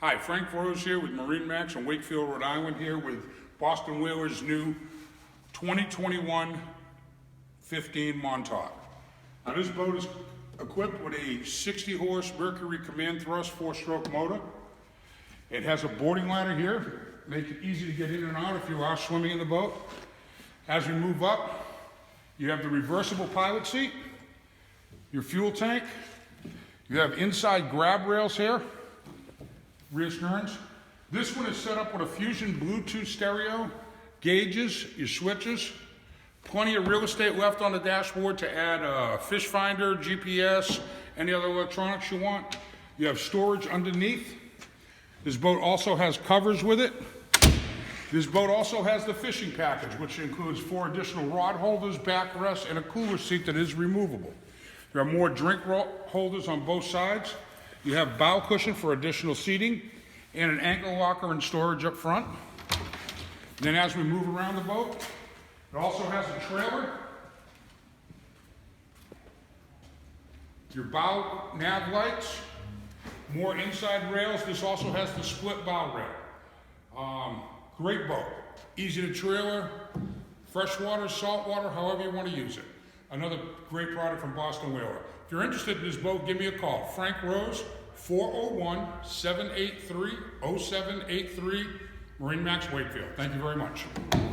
Hi, Frank Rose here with MarineMax in Wakefield, Rhode Island, here with Boston Whaler's new 2021 15 Montauk. Now this boat is equipped with a 60 horse Mercury command thrust 4-stroke motor. It has a boarding ladder here, make it easy to get in and out if you are swimming in the boat. As we move up, you have the reversible pilot seat, your fuel tank, you have inside grab rails here, rear sterns. This one is set up with a Fusion Bluetooth stereo, gauges, your switches, plenty of real estate left on the dashboard to add a fish finder, GPS, any other electronics you want. You have storage underneath. This boat also has covers with it. This boat also has the fishing package, which includes 4 additional rod holders, backrest, and a cooler seat that is removable. There are more drink holders on both sides. You have bow cushion for additional seating and an ankle locker and storage up front. And then as we move around the boat, it also has a trailer, your bow nav lights, more inside rails. This also has the split bow rail. Great boat, easy to trailer, freshwater, saltwater, however you want to use it. Another great product from Boston Whaler. If you're interested in this boat, give me a call. Frank Rose, 401-783-0783, MarineMax Wakefield. Thank you very much.